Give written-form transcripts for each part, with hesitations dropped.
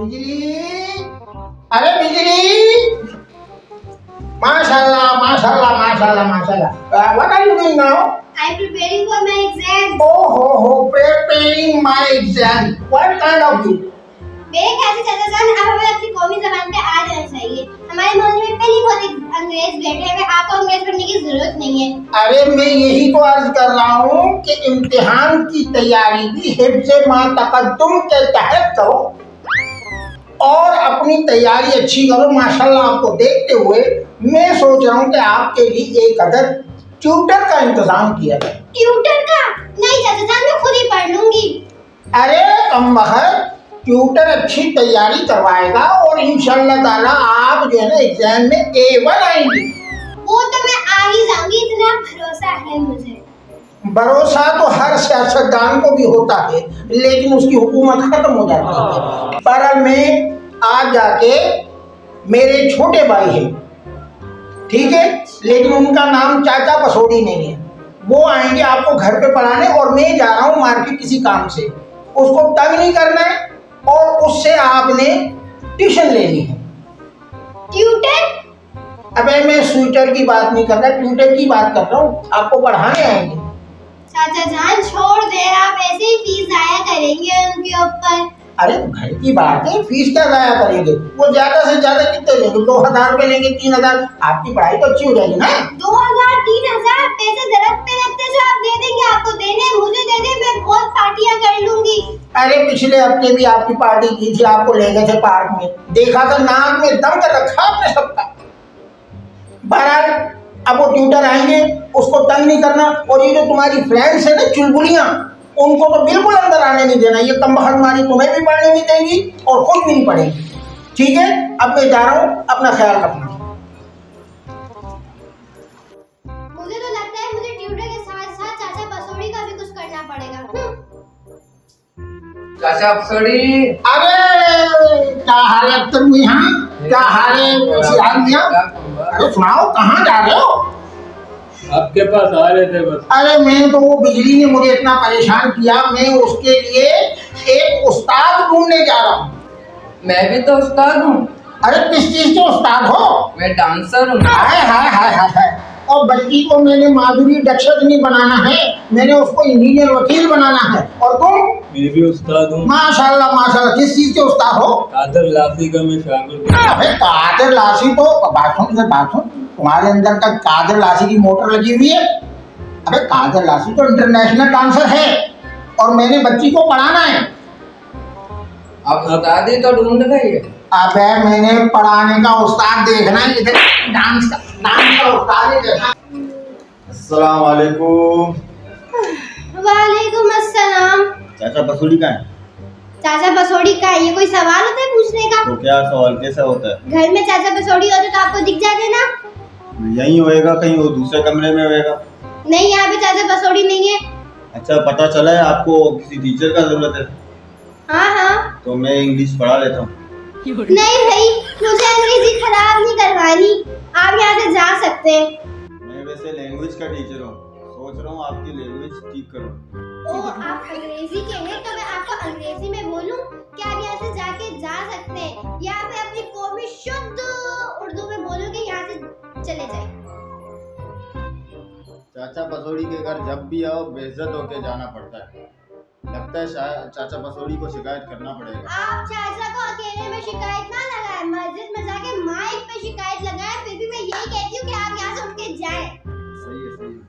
बिजली, अरे बिजली, माशाल्लाह माशाल्लाह माशाल्लाह माशाल्लाह। What are you doing now? I'm preparing for my exam. Oh ho, preparing my exam. What kind of you? मेरे ख्याल से चाचा जान अब हमें अपनी कौमी जबान पे आ जाना चाहिए। हमारे मोहल्ले में पहले बहुत अंग्रेज बैठे हैं, आपको अंग्रेज पढ़ने की जरूरत नहीं है। अरे मैं यही तो अर्ज कर रहा हूँ कि इम्तिहान की तैयारी भी हिफ्ज़ मा तक़द्दुम के तहत करो और अपनी तैयारी अच्छी करो। माशाल्लाह आपको देखते हुए मैं सोच रहा हूँ कि आपके लिए एक अदद ट्यूटर का इंतजाम किया जाए। ट्यूटर का? नहीं चाचा जान, मैं खुद ही पढ़ लूंगी। अरे कमबख्त, ट्यूटर अच्छी तैयारी करवाएगा और इंशाअल्लाह ताला आप जो है ना एग्जाम में A1 आएंगी। वो तो मैं आ ही जाऊंगी, इतना भरोसा है मुझे। भरोसा तो हर सियासतदान को भी होता है, लेकिन उसकी हुकूमत खत्म हो जाती है। पर मैं आज जाके, मेरे छोटे भाई हैं, ठीक है, लेकिन उनका नाम चाचा पसोड़ी नहीं है, वो आएंगे आपको घर पे पढ़ाने और मैं जा रहा हूँ मार्केट किसी काम से। उसको तंग नहीं करना है और उससे आपने ट्यूशन लेनी है। ट्यूटर? अबे मैं स्वेटर की बात नहीं कर रहा, ट्यूटर की बात कर रहा हूँ, आपको पढ़ाने आएंगे। चाचा जान छोड़ दे, आप ऐसे ही फीस जाया करेंगे उनके ऊपर। अरे घर की बात है, फीस क्या जाया करेंगे? वो ज्यादा से ज्यादा कितने लेंगे? 2000 रुपए लेंगे, 3000। आपकी पढ़ाई तो अच्छी हो जाएगी ना। 2000 3000 पैसे दरख्त पे लगते जो आप दे देंगे, आपको देने मुझे दे दे, मैं बहुत पार्टियां कर लूंगी। अरे पिछले हफ्ते भी आपकी पार्टी की थी, आपको ले गए थे पार्क में, देखा था नाक में दम कर रखा आपने सबका। बहरहाल अब वो ट्यूटर आएंगे, उसको तंग नहीं करना। और ये जो तुम्हारी फ्रेंड्स है ना चुलबुलियां, उनको तो बिल्कुल अंदर आने नहीं देना। ये कमबख्त मारी तुम्हें भी पढ़ने नहीं देंगी और खुद भी नहीं पढ़ेंगी, ठीक है? अब मैं जा रहा हूँ, अपना ख्याल रखना। मुझे तो लगता है मुझे ट्यूटर के साथ साथ चाचा पसोड़ी का भी कुछ करना पड़ेगा। चाचा पसोड़ी, अरे क्या हाल है तुम यहाँ? क्या हाल है सियाल मियां? अरे सुनाओ, कहाँ जा रहे हो? आपके पास आ रहे थे बस। अरे मैं तो, वो बिजली ने मुझे इतना परेशान किया, मैं उसके लिए एक उस्ताद ढूंढने जा रहा हूँ। मैं भी तो उस्ताद हूँ। अरे किस चीज के उस्ताद हो? मैं डांसर हूँ। हाय हाय हाय हाय हाय। और बच्ची को मैंने माधुरी दीक्षित नहीं बनाना है, मैंने उसको इंजीनियर वकील बनाना है। और तुम? मैं भी उस्ताद हूँ। माशाल्लाह माशाल्लाह। किस चीज के उस्ताद हो? कादर लासी का मैं शामिल हूँ। अबे कादर लासी तो, बात सुन, तुम्हारे अंदर का कादर लासी की मोटर लगी हुई है। अबे कादर लासी तो इंटरनेशनल डांसर है और मैंने बच्ची को पढ़ाना है। आप उस्ताद ही तो ढूंढ रहे हैं। अबे मैंने पढ़ाने का उस्ताद देखना है, इधर डांस का उस्ताद ही देखना। अस्सलाम वालेकुम। वालेकुम अस्सलाम। चाचा पसोड़ी का है? चाचा पसोड़ी का है? ये कोई सवाल होता है पूछने का? तो क्या सवाल कैसा होता है? घर में चाचा पसोड़ी होते तो आपको दिख जाते ना। यहीं होएगा, कहीं वो दूसरे कमरे में होएगा। नहीं, यहाँ पे चाचा पसोड़ी नहीं है। अच्छा, पता चला है आपको किसी टीचर का जरूरत है? हाँ हाँ। तो मैं इंग्लिश पढ़ा लेता हूँ। नहीं भाई, मुझे अंग्रेजी खराब नहीं करवानी, आप यहाँ से जा सकते हैं। मैं वैसे लैंग्वेज का टीचर हूँ, सोच रहा हूँ आपकी लैंग्वेज ठीक करूँ। ओ, आप अंग्रेजी के हैं तो मैं आपको अंग्रेजी में बोलूं? क्या आप यहाँ से जाके जा सकते हैं, या मैं अपनी कौमी शुद्ध उर्दू में बोलूंगी यहाँ से चले जाए। चाचा पसोड़ी के घर जब भी आओ बेइज्जत होके जाना पड़ता है। लगता है शायद चाचा पसोड़ी को शिकायत करना पड़ेगा। आप चाचा को अकेले में शिकायत ना लगाएं, मस्जिद में जाके माइक पे शिकायत लगाएं। फिर भी मैं यही कहती हूँ कि आप यहाँ से उठ के जाएं। सही है, सही है।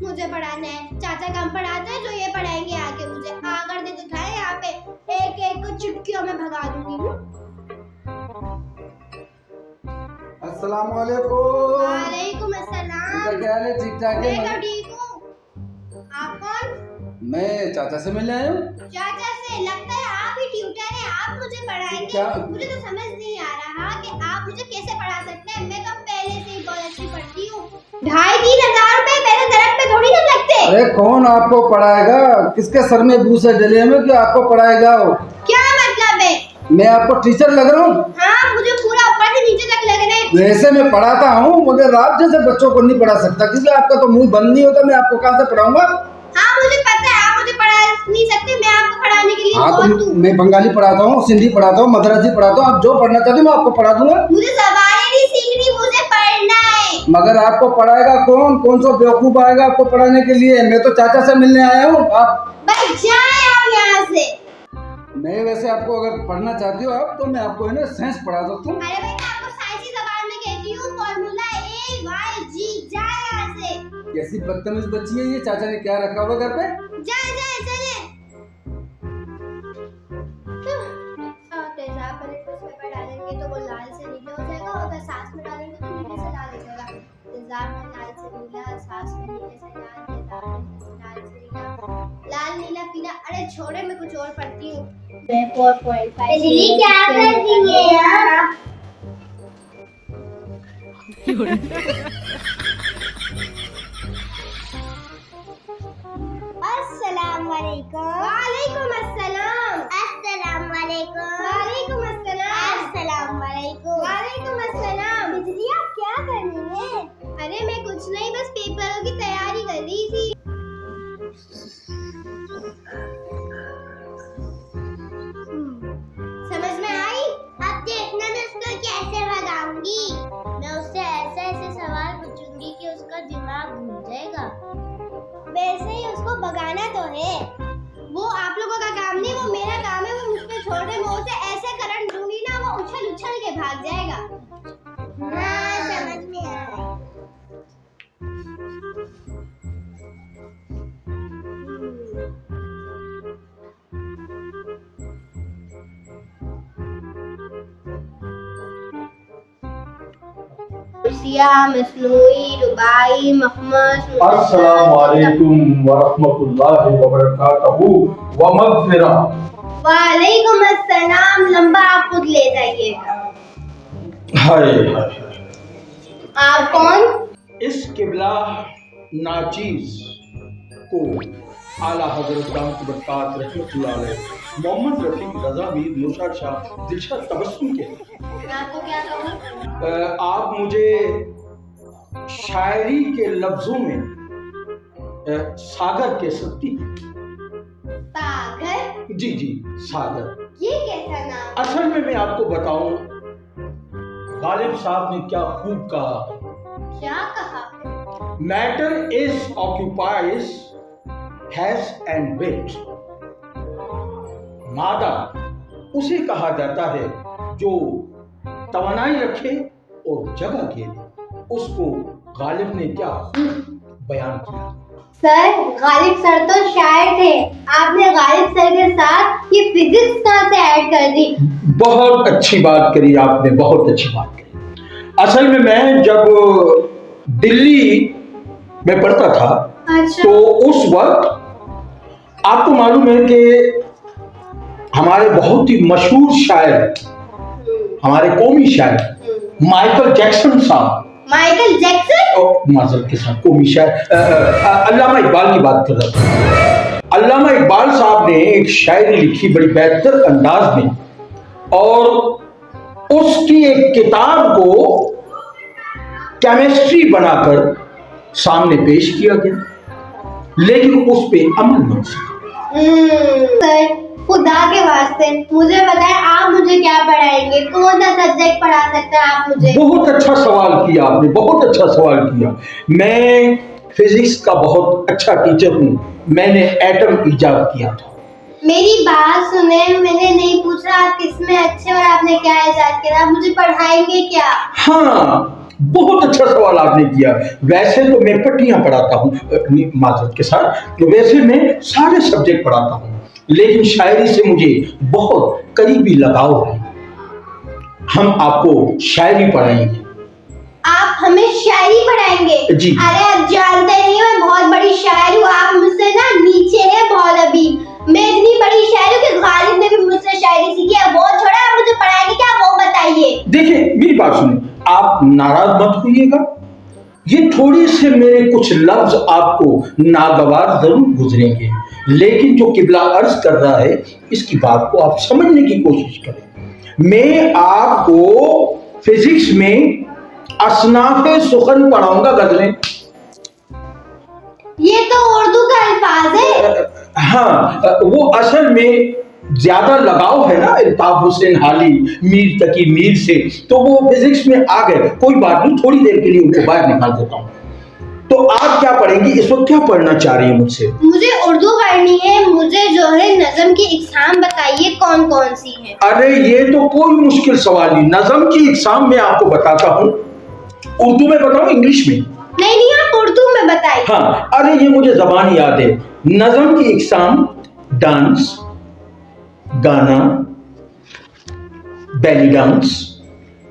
मुझे पढ़ाना है, चाचा कम पढ़ाते हैं जो ये पढ़ाएंगे आके मुझे। आकर दे दिखाए यहाँ पे, एक एक को चुटकियों में भगा दूंगी। अस्सलाम वालेकुम। वालेकुम अस्सलाम। क्या हाल है? ठीक ठाक है? मैं तो ठीक हूँ। आप कौन? मैं चाचा से मिलने आया हूँ। चाचा से? लगता है आप ही ट्यूटर हैं, आप मुझे पढ़ाएंगे। क्या? मुझे तो समझ नहीं आ रहा कि आप मुझे कैसे पढ़ा सकते हैं। मैं तो पहले से ही बहुत अच्छी पढ़ती हूँ। 2500-3000 रुपए मेरे दरख्त पे थोड़ी ना लगते। अरे कौन आपको पढ़ाएगा? किसके सर में भूसा डले में कि आपको पढ़ाएगा? क्या मतलब है? मैं आपको टीचर लग रहा हूँ? हाँ, मुझे पूरा ऊपर से नीचे तक लग रहा है। वैसे मैं पढ़ाता हूँ मगर आप जैसे बच्चों को नहीं पढ़ा सकता, क्योंकि आपका तो मुंह बंद नहीं होता। मैं आपको कहाँ से पढ़ाऊंगा? हाँ मुझे पता है, आप मुझे पढ़ा नहीं सकते, मैं आपको पढ़ाने के लिए हाँ बहुत तो हूँ। मैं बंगाली पढ़ाता हूँ, सिंधी पढ़ाता हूँ, मद्रासी पढ़ाता हूँ। आप जो पढ़ना चाहते हो मैं आपको पढ़ा दूंगा। मुझे जबानें नहीं सीखनी, मुझे पढ़ना है। मगर आपको पढ़ाएगा कौन? कौन सा बेवकूफ आएगा आपको पढ़ाने के लिए? मैं तो चाचा से मिलने आया हूँ। आप बस जाए आप यहाँ से। मैं वैसे आपको अगर पढ़ना चाहती हो आप, तो मैं आपको है ना साइंस पढ़ा सकता हूँ। अरे भाई मैं आपको साइंसी जबान में कहती हूँ, फॉर्मूला AYG, जाए यहाँ से। कैसी बदतमीज बच्ची है ये? चाचा ने क्या रखा हुआ घर पे? जाए जाए चले। तेजाब वाले न्यूज़पेपर डालेंगे तो वो लाल से नीला हो जाएगा, और अगर सास में डालेंगे तो नीले से लाल हो जाएगा। तेजाब में लाल से नीला, सास में नीले से लाल, तेजाब में लाल से नीला, लाल नीला पीला। अरे छोड़े, मैं कुछ और पढ़ती हूँ। मैं 4.5 बिजली क्या कर रही है यार? अस्सलाम वालेकुम। वालेकुम अस्सलाम। अस्सलाम वालेकुम। वालेकुम अस्सलाम। अस्सलाम वालेकुम। वालेकुम अस्सलाम। बिजली आप क्या कर रही हैं? अरे मैं कुछ नहीं, बस पेपरों की तैयारी कर रही थी। समझ में आई? अब देखना मैं उसको कैसे भगाऊंगी। मैं उससे ऐसे ऐसे सवाल पूछूंगी कि उसका दिमाग घूम जाएगा। वैसे ही उसको भगाना तो है। वो आप लोगों का काम नहीं, वो मेरा काम है। वो मुझ पे छोड़ दे, मैं उसे ऐसे करंट दूंगी ना, वो उछल उछल के भाग जाएगा। हाँ समझ में आ रहा है। मसनूई, रुबाई, मखमस। अस्सलाम वालेकुम वरहमतुल्लाहि वबरकातहू व मगफिरा। वालेकुम अस्सलाम। लंबा आप खुद ले जाइएगा। हाय हाय। आप कौन? इस किबला नाचीज को आला हजरत दामत बरकात रहमतुल्लाह अलैह मोहम्मद रफीक रजा मीर नौशाद शाह दिलशाद तबस्सुम के मैं आपको क्या कहूँ? आप मुझे शायरी के लफ्जों में सागर कह सकती हैं। सागर? जी जी सागर। ये कैसा नाम? असल में मैं आपको बताऊं, गालिब साहब ने क्या खूब कहा है। क्या कहा? Matter is occupies has and weight. मादा उसे कहा जाता है जो तवानाई रखे और जगह के लिए। उसको गालिब ने क्या खूब बयान किया। सर, गालिब सर तो शायर थे। आपने गालिब सर के साथ ये फिजिक्स कहाँ से ऐड कर दी? बहुत अच्छी बात करी आपने, बहुत अच्छी बात करी। असल में मैं जब दिल्ली में पढ़ता था, अच्छा। तो उस वक्त आपको मालूम है कि हमारे बहुत ही मशहूर शायर, हमारे कौमी शायर माइकल जैक्सन साहब, माइकल जैक्सन? माजरत के साथ कौमी शायर अल्लामा इकबाल की बात कर रहा था। अल्लामा इकबाल साहब ने एक शायरी लिखी बड़ी बेहतर अंदाज में, और उसकी एक किताब को केमिस्ट्री बनाकर सामने पेश किया गया, लेकिन उस पे अमल नहीं हो सका। सर, खुदा के वास्ते मुझे बताएं, आप मुझे क्या पढ़ाएंगे? कौन सा सब्जेक्ट पढ़ा सकते हैं आप मुझे? बहुत अच्छा सवाल किया आपने, बहुत अच्छा सवाल किया। मैं फिजिक्स का बहुत अच्छा टीचर हूँ। मैंने एटम इजाद किया था। मेरी बात सुने, मैंने नहीं पूछा आप किसमें अच्छे और आपने क्या इजाद किया। आप मुझे पढ़ाएंगे क्या? हाँ, बहुत अच्छा सवाल आपने किया। वैसे तो मैं पट्टियां पढ़ाता हूँ माजरत के साथ, तो वैसे मैं सारे सब्जेक्ट पढ़ाता हूँ, लेकिन शायरी से मुझे बहुत करीबी लगाव है। हम आपको शायरी पढ़ाएंगे। आप हमें शायरी पढ़ाएंगे? जी। अरे आप जानते नहीं, मैं बहुत बड़ी शायर हूँ। आप मुझसे ना नीचे है बहुत अभी। मैं इतनी बड़ी शायर हूँ कि गालिब ने भी मुझसे शायरी सीखी है। वो छोड़ा, आप मुझे पढ़ाएंगे क्या, वो बताइए। देखिए मेरी बात सुनिए, आप नाराज मत होइएगा। ये थोड़ी से मेरे कुछ लफ्ज आपको नागवार जरूर गुजरेंगे, लेकिन जो किबला अर्ज कर रहा है इसकी बात को आप समझने की कोशिश करें। मैं आपको फिजिक्स में असनाफे सुखन पढ़ाऊंगा, गजलें। ये तो उर्दू का अल्फाज है। हाँ, वो असल में ज्यादा लगाव है ना अल्ताफ हुसैन हाली, मीर तकी मीर से, तो वो फिजिक्स में आ गए। कोई बात नहीं, थोड़ी देर के लिए उनको बाहर निकाल देता हूँ। तो आप क्या पढ़ेंगी इस वक्त, क्या पढ़ना चाह रही है मुझसे? मुझे उर्दू पढ़नी है। मुझे जो है नज़म की इकसाम बताइए कौन कौन सी है। अरे ये तो कोई मुश्किल सवाल नहीं, नज़म की इकसाम मैं आपको बताता हूँ। उर्दू में बताऊँ इंग्लिश में? नहीं, आप उर्दू में बताइए। हाँ, अरे ये मुझे जबान याद है। नज़म की इकसाम डांस, गाना, बेली डांस,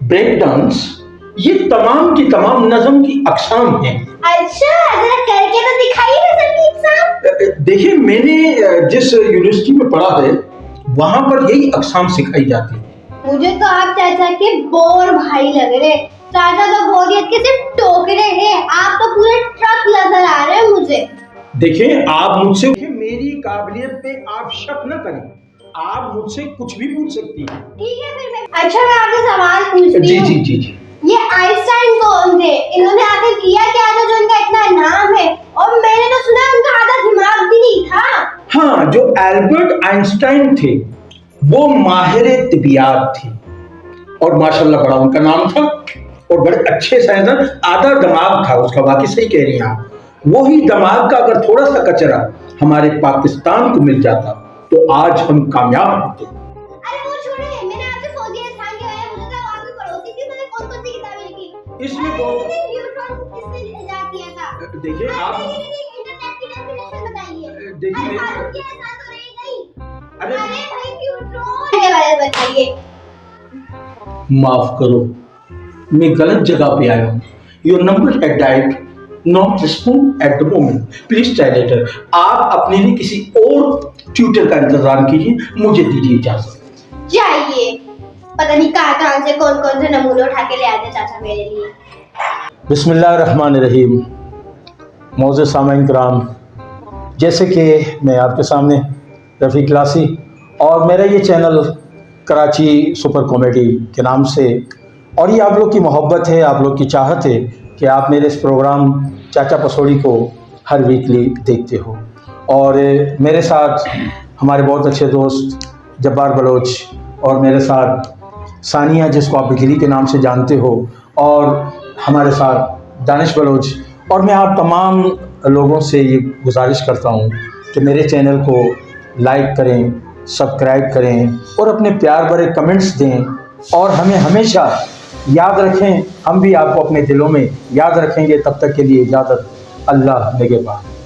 ब्रेक डांस, ये तमाम की तमाम नज़म की अकसाम हैं। अच्छा, जरा करके तो दिखाइए नज़म की इकसाम। देखिए, मैंने जिस यूनिवर्सिटी में पढ़ा है वहां पर यही अकसाम सिखाई जाती है। मुझे तो आप चाचा के बोर भाई लग रहे। चाचा तो बोरियत के सिर्फ टोकरे हैं, आप तो पूरे ट्रक नजर आ रहे हैं मुझे। देखिए, आप मुझसे मेरी काबिलियत पे आप शक न करें, आप मुझसे कुछ भी पूछ सकती हैं। ठीक है फिर मैं। अच्छा, मैं आपसे सवाल पूछती जी हूँ। जी जी जी। ये आइंस्टाइन कौन थे? इन्होंने आखिर किया क्या था जो इनका इतना नाम है? और मैंने तो सुना उनका आधा दिमाग भी नहीं था। हाँ, जो एल्बर्ट आइंस्टाइन थे वो माहिर तिबियात थे और माशाल्लाह बड़ा उनका नाम था और बड़े अच्छे साइंसदान। आधा दिमाग था उसका, बाकी सही कह रही हैं आप। वही दिमाग का अगर थोड़ा सा कचरा हमारे पाकिस्तान को मिल जाता तो आज हम कामयाब होते। अरे वो छोड़िए, मैंने आपसे फौजिया स्थान के बारे में पूछा था, आप भी पढ़ोसी थी। मैंने कौन कौन सी किताबें लिखी? इसमें अरे बहुत- न्यूट्रॉन को किसने इजाद किया था? देखिए आप, इंटरनेट की डेफिनेशन बताइए। देखिए अरे मैं- फारूक के साथ तो रही नहीं। अरे भाई न्यूट्रॉन के बारे में बताइए। माफ करो, मैं गलत जगह पे आया हूँ। योर नंबर है diet not respond at the moment, please try later. आप अपने लिए किसी और ट्यूटर का इंतजार कीजिए, मुझे दीजिए इजाजत। जाइए, पता नहीं कहाँ से कौन कौन से नमूने उठा के ले आते चाचा मेरे लिए। बिस्मिल्लाहिर्रहमानिर्रहीम। मौजूद सामाईन किराम, जैसे कि मैं आपके सामने रफ़ी क्लासी और मेरा ये चैनल कराची सुपर कॉमेडी के नाम से, और ये आप लोग की मोहब्बत है, आप लोग की चाहत है कि आप मेरे इस प्रोग्राम चाचा पसौड़ी को हर वीकली देखते हो। और मेरे साथ हमारे बहुत अच्छे दोस्त जब्बार बलोच और मेरे साथ सानिया जिसको आप बिजली के नाम से जानते हो, और हमारे साथ दानिश बलोच। और मैं आप तमाम लोगों से ये गुजारिश करता हूँ कि मेरे चैनल को लाइक करें, सब्सक्राइब करें और अपने प्यार भरे कमेंट्स दें और हमें हमेशा याद रखें। हम भी आपको अपने दिलों में याद रखेंगे। तब तक के लिए इजाज़त, अल्लाह निगहबान।